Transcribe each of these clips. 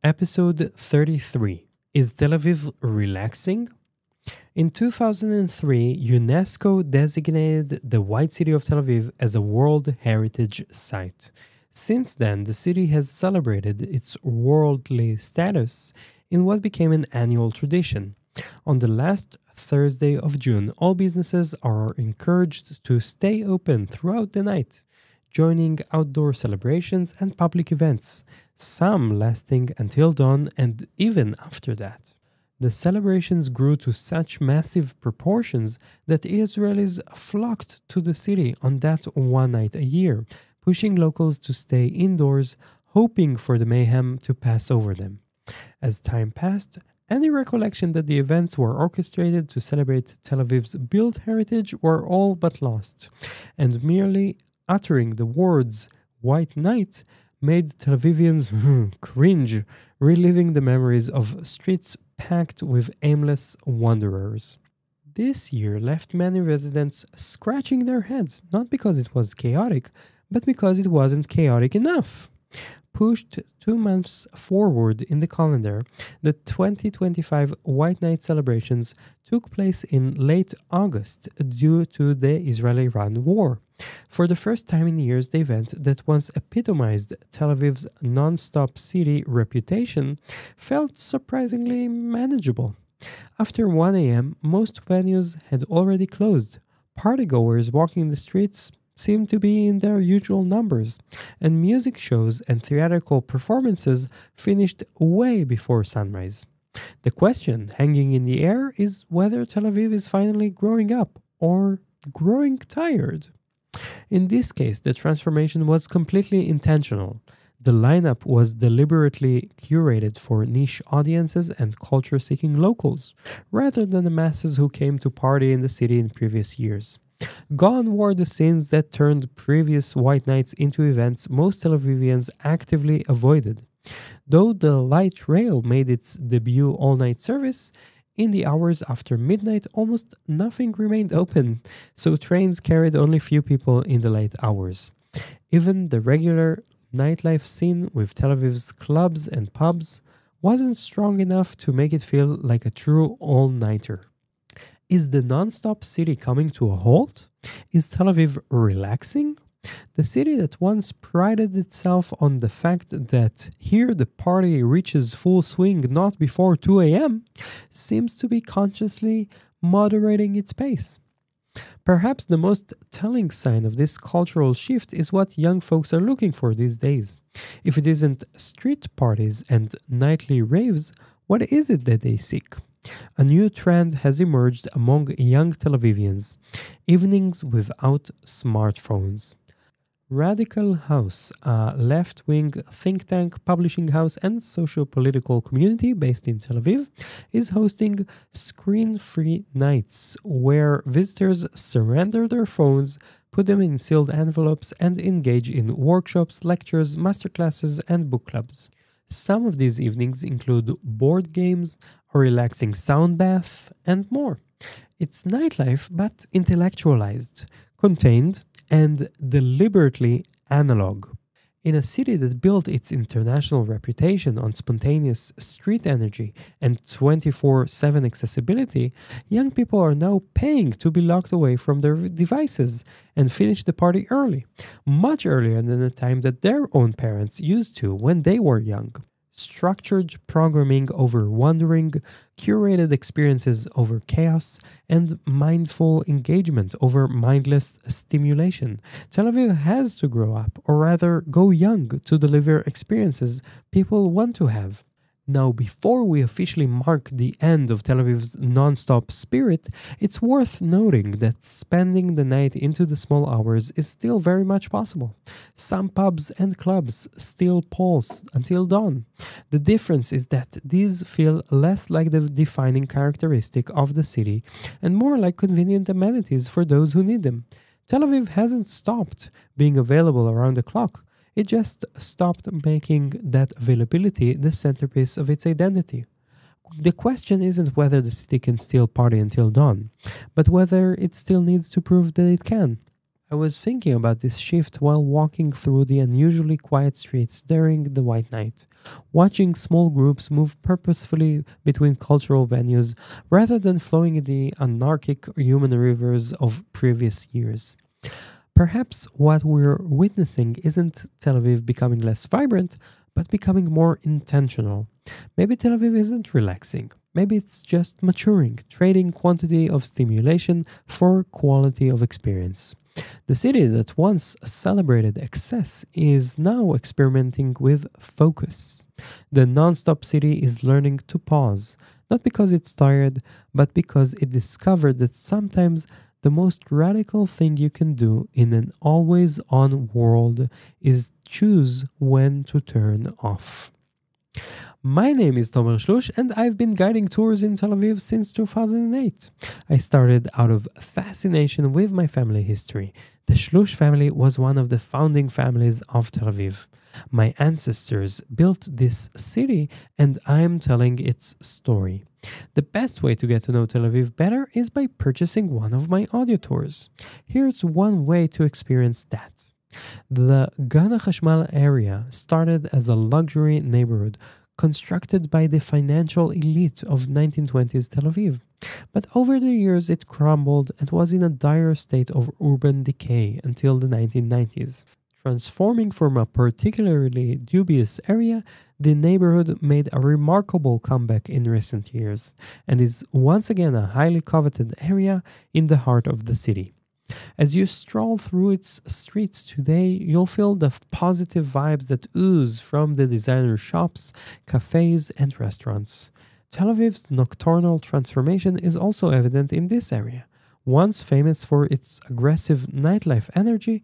Episode 33. Is Tel Aviv Relaxing? In 2003, UNESCO designated the White City of Tel Aviv as a World Heritage Site. Since then, the city has celebrated its worldly status in what became an annual tradition. On the last Thursday of June, all businesses are encouraged to stay open throughout the night, joining outdoor celebrations and public events, some lasting until dawn and even after that. The celebrations grew to such massive proportions that Israelis flocked to the city on that one night a year, pushing locals to stay indoors, hoping for the mayhem to pass over them. As time passed, any recollection that the events were orchestrated to celebrate Tel Aviv's built heritage were all but lost, and merely uttering the words "White Night" made Tel Avivians cringe, reliving the memories of streets packed with aimless wanderers. This year left many residents scratching their heads, not because it was chaotic, but because it wasn't chaotic enough. Pushed 2 months forward in the calendar, the 2025 White Night celebrations took place in late August due to the Israel-Iran war. For the first time in years, the event that once epitomized Tel Aviv's non-stop city reputation felt surprisingly manageable. After 1 a.m., most venues had already closed. Partygoers walking the streets seemed to be in their usual numbers, and music shows and theatrical performances finished way before sunrise. The question hanging in the air is whether Tel Aviv is finally growing up or growing tired. In this case, the transformation was completely intentional. The lineup was deliberately curated for niche audiences and culture-seeking locals, rather than the masses who came to party in the city in previous years. Gone were the scenes that turned previous White Nights into events most Tel Avivians actively avoided. Though the light rail made its debut all-night service, in the hours after midnight almost nothing remained open, so trains carried only few people in the late hours. Even the regular nightlife scene with Tel Aviv's clubs and pubs wasn't strong enough to make it feel like a true all-nighter. Is the non-stop city coming to a halt? Is Tel Aviv relaxing? The city that once prided itself on the fact that here the party reaches full swing not before 2 a.m. seems to be consciously moderating its pace. Perhaps the most telling sign of this cultural shift is what young folks are looking for these days. If it isn't street parties and nightly raves, what is it that they seek? A new trend has emerged among young Tel Avivians: evenings without smartphones. Radical House, a left-wing think tank, publishing house, and socio-political community based in Tel Aviv, is hosting screen-free nights where visitors surrender their phones, put them in sealed envelopes, and engage in workshops, lectures, masterclasses, and book clubs. Some of these evenings include board games, a relaxing sound bath, and more. It's nightlife, but intellectualized, contained, and deliberately analog. In a city that built its international reputation on spontaneous street energy and 24/7 accessibility, young people are now paying to be locked away from their devices and finish the party early, much earlier than the time that their own parents used to when they were young. Structured programming over wandering, curated experiences over chaos, and mindful engagement over mindless stimulation. Tel Aviv has to grow up, or rather go young, to deliver experiences people want to have. Now, before we officially mark the end of Tel Aviv's non-stop spirit, it's worth noting that spending the night into the small hours is still very much possible. Some pubs and clubs still pulse until dawn. The difference is that these feel less like the defining characteristic of the city and more like convenient amenities for those who need them. Tel Aviv hasn't stopped being available around the clock. It just stopped making that availability the centerpiece of its identity. The question isn't whether the city can still party until dawn, but whether it still needs to prove that it can. I was thinking about this shift while walking through the unusually quiet streets during the white night, watching small groups move purposefully between cultural venues rather than flowing in the anarchic human rivers of previous years. Perhaps what we're witnessing isn't Tel Aviv becoming less vibrant, but becoming more intentional. Maybe Tel Aviv isn't relaxing. Maybe it's just maturing, trading quantity of stimulation for quality of experience. The city that once celebrated excess is now experimenting with focus. The non-stop city is learning to pause, not because it's tired, but because it discovered that sometimes the most radical thing you can do in an always-on world is choose when to turn off. My name is Tomer Shlush, and I've been guiding tours in Tel Aviv since 2008. I started out of fascination with my family history. The Shlush family was one of the founding families of Tel Aviv. My ancestors built this city, and I'm telling its story. The best way to get to know Tel Aviv better is by purchasing one of my audio tours. Here's one way to experience that. The Gan HaHashmal area started as a luxury neighborhood constructed by the financial elite of 1920s Tel Aviv. But over the years it crumbled and was in a dire state of urban decay until the 1990s. Transforming from a particularly dubious area, the neighborhood made a remarkable comeback in recent years and is once again a highly coveted area in the heart of the city. As you stroll through its streets today, you'll feel the positive vibes that ooze from the designer shops, cafes, and restaurants. Tel Aviv's nocturnal transformation is also evident in this area. Once famous for its aggressive nightlife energy,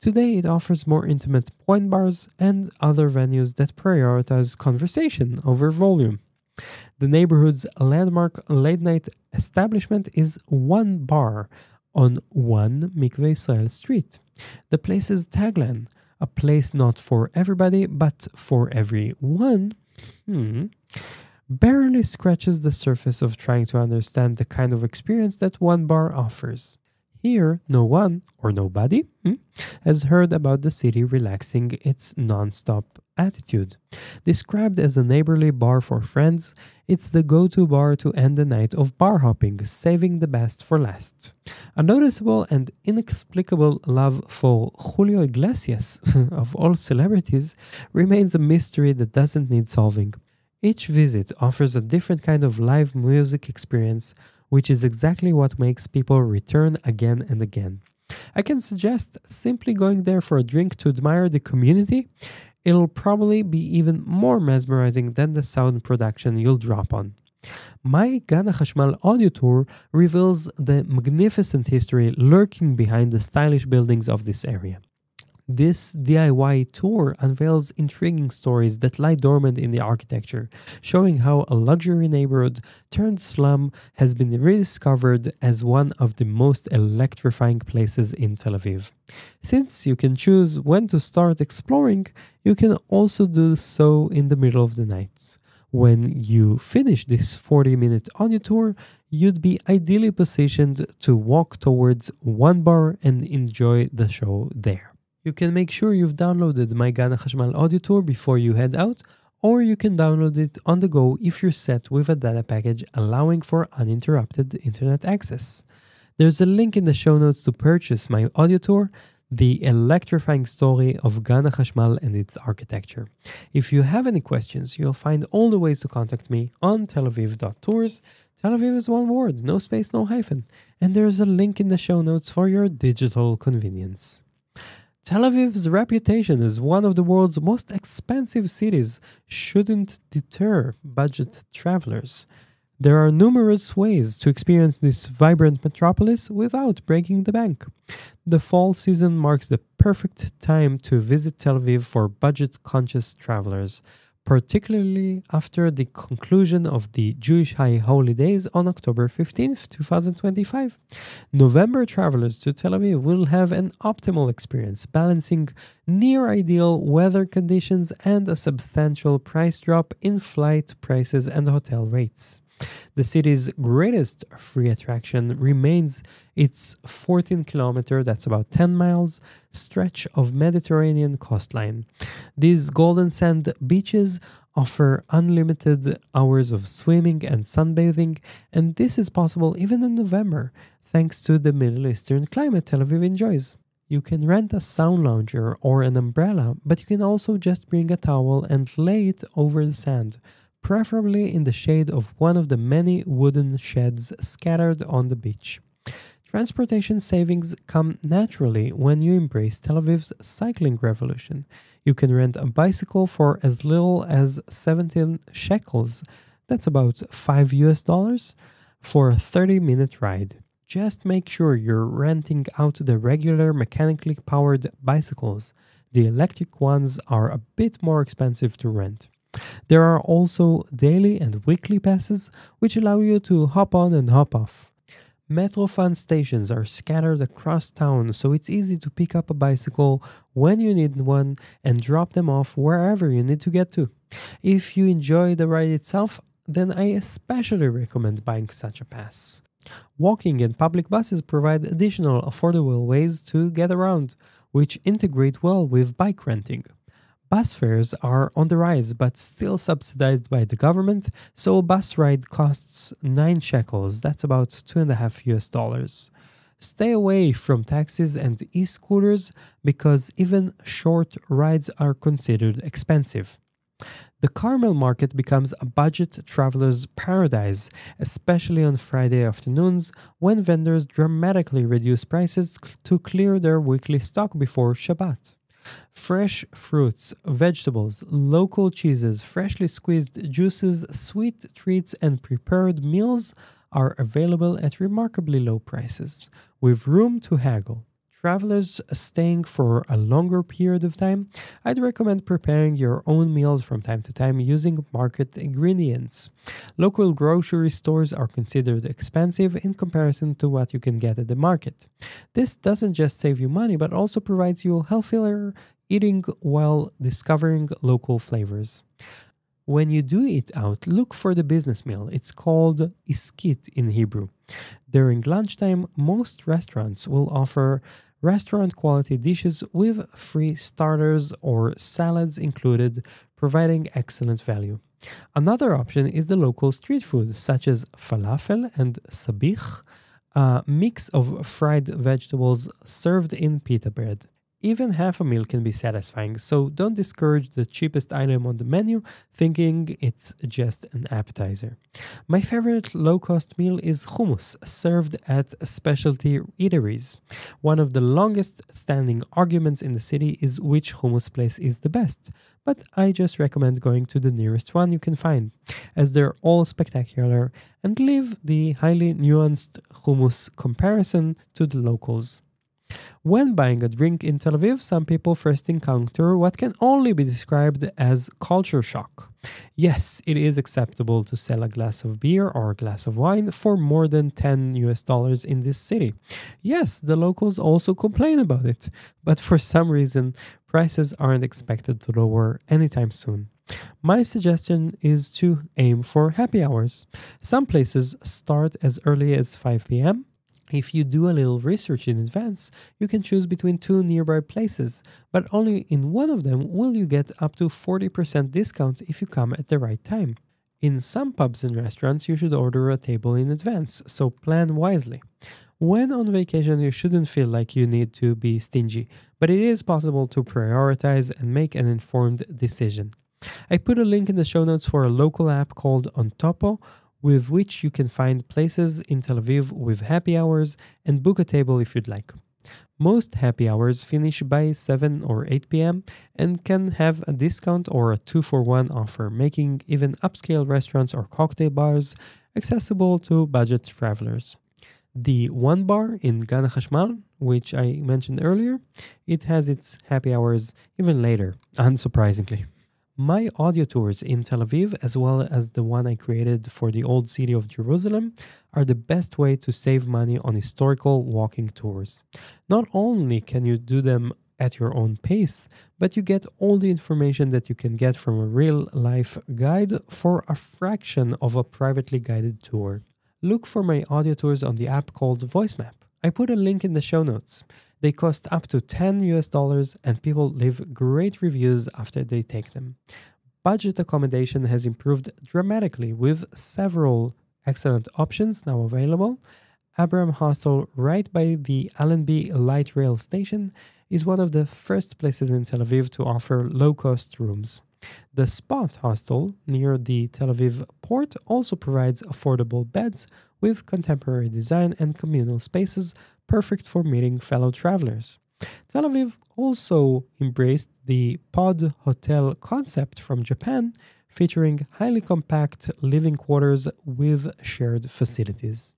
today it offers more intimate point bars and other venues that prioritize conversation over volume. The neighborhood's landmark late-night establishment is One Bar on 1 Mikveh Israel Street. The place's tagline, a place not for everybody but for everyone, barely scratches the surface of trying to understand the kind of experience that One Bar offers. Here, no one, or nobody, has heard about the city relaxing its non-stop attitude. Described as a neighborly bar for friends, it's the go-to bar to end the night of bar hopping, saving the best for last. A noticeable and inexplicable love for Julio Iglesias, of all celebrities, remains a mystery that doesn't need solving. Each visit offers a different kind of live music experience, which is exactly what makes people return again and again. I can suggest simply going there for a drink to admire the community. It'll probably be even more mesmerizing than the sound production you'll drop on. My Gan HaHashmal audio tour reveals the magnificent history lurking behind the stylish buildings of this area. This DIY tour unveils intriguing stories that lie dormant in the architecture, showing how a luxury neighborhood turned slum has been rediscovered as one of the most electrifying places in Tel Aviv. Since you can choose when to start exploring, you can also do so in the middle of the night. When you finish this 40-minute audio tour, you'd be ideally positioned to walk towards One Bar and enjoy the show there. You can make sure you've downloaded my Gan HaHashmal audio tour before you head out, or you can download it on the go if you're set with a data package allowing for uninterrupted internet access. There's a link in the show notes to purchase my audio tour, The Electrifying Story of Gan HaHashmal and Its Architecture. If you have any questions, you'll find all the ways to contact me on telaviv.tours. Tel Aviv is one word, no space, no hyphen. And there's a link in the show notes for your digital convenience. Tel Aviv's reputation as one of the world's most expensive cities shouldn't deter budget travelers. There are numerous ways to experience this vibrant metropolis without breaking the bank. The fall season marks the perfect time to visit Tel Aviv for budget-conscious travelers, particularly after the conclusion of the Jewish High Holy Days on October 15th, 2025. November travelers to Tel Aviv will have an optimal experience, balancing near-ideal weather conditions and a substantial price drop in flight prices and hotel rates. The city's greatest free attraction remains its 14-kilometer, that's about 10 miles, stretch of Mediterranean coastline. These golden sand beaches offer unlimited hours of swimming and sunbathing, and this is possible even in November, thanks to the Middle Eastern climate Tel Aviv enjoys. You can rent a sound lounger or an umbrella, but you can also just bring a towel and lay it over the sand, preferably in the shade of one of the many wooden sheds scattered on the beach. Transportation savings come naturally when you embrace Tel Aviv's cycling revolution. You can rent a bicycle for as little as 17 shekels, that's about $5 for a 30-minute ride. Just make sure you're renting out the regular mechanically powered bicycles. The electric ones are a bit more expensive to rent. There are also daily and weekly passes, which allow you to hop on and hop off. Metrofan stations are scattered across town, so it's easy to pick up a bicycle when you need one and drop them off wherever you need to get to. If you enjoy the ride itself, then I especially recommend buying such a pass. Walking and public buses provide additional affordable ways to get around, which integrate well with bike renting. Bus fares are on the rise but still subsidized by the government, so a bus ride costs 9 shekels, that's about $2.50. Stay away from taxis and e-scooters because even short rides are considered expensive. The Carmel Market becomes a budget traveler's paradise, especially on Friday afternoons when vendors dramatically reduce prices to clear their weekly stock before Shabbat. Fresh fruits, vegetables, local cheeses, freshly squeezed juices, sweet treats, and prepared meals are available at remarkably low prices, with room to haggle. Travelers staying for a longer period of time, I'd recommend preparing your own meals from time to time using market ingredients. Local grocery stores are considered expensive in comparison to what you can get at the market. This doesn't just save you money, but also provides you healthier eating while discovering local flavors. When you do eat out, look for the business meal. It's called iskit in Hebrew. During lunchtime, most restaurants will offer restaurant-quality dishes with free starters or salads included, providing excellent value. Another option is the local street food, such as falafel and sabich, a mix of fried vegetables served in pita bread. Even half a meal can be satisfying, so don't discourage the cheapest item on the menu thinking it's just an appetizer. My favorite low-cost meal is hummus, served at specialty eateries. One of the longest-standing arguments in the city is which hummus place is the best, but I just recommend going to the nearest one you can find, as they're all spectacular and leave the highly nuanced hummus comparison to the locals. When buying a drink in Tel Aviv, some people first encounter what can only be described as culture shock. Yes, it is acceptable to sell a glass of beer or a glass of wine for more than $10 in this city. Yes, the locals also complain about it, but for some reason, prices aren't expected to lower anytime soon. My suggestion is to aim for happy hours. Some places start as early as 5 p.m. If you do a little research in advance, you can choose between two nearby places, but only in one of them will you get up to 40% discount if you come at the right time. In some pubs and restaurants, you should order a table in advance, so plan wisely. When on vacation, you shouldn't feel like you need to be stingy, but it is possible to prioritize and make an informed decision. I put a link in the show notes for a local app called Ontopo, with which you can find places in Tel Aviv with happy hours and book a table if you'd like. Most happy hours finish by 7 or 8 p.m. and can have a discount or a 2-for-1 offer, making even upscale restaurants or cocktail bars accessible to budget travelers. The One Bar in Gan HaHashmal, which I mentioned earlier, it has its happy hours even later, unsurprisingly. My audio tours in Tel Aviv, as well as the one I created for the Old City of Jerusalem, are the best way to save money on historical walking tours. Not only can you do them at your own pace, but you get all the information that you can get from a real-life guide for a fraction of a privately guided tour. Look for my audio tours on the app called VoiceMap. I put a link in the show notes. They cost up to $10 and people leave great reviews after they take them. Budget accommodation has improved dramatically with several excellent options now available. Abraham Hostel, right by the Allenby Light Rail Station, is one of the first places in Tel Aviv to offer low-cost rooms. The Spot Hostel, near the Tel Aviv port, also provides affordable beds with contemporary design and communal spaces perfect for meeting fellow travelers. Tel Aviv also embraced the pod hotel concept from Japan, featuring highly compact living quarters with shared facilities.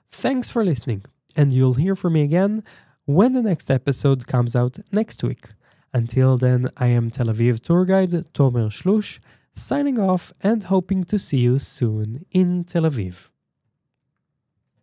Thanks for listening, and you'll hear from me again when the next episode comes out next week. Until then, I am Tel Aviv tour guide Tomer Shlush, signing off and hoping to see you soon in Tel Aviv.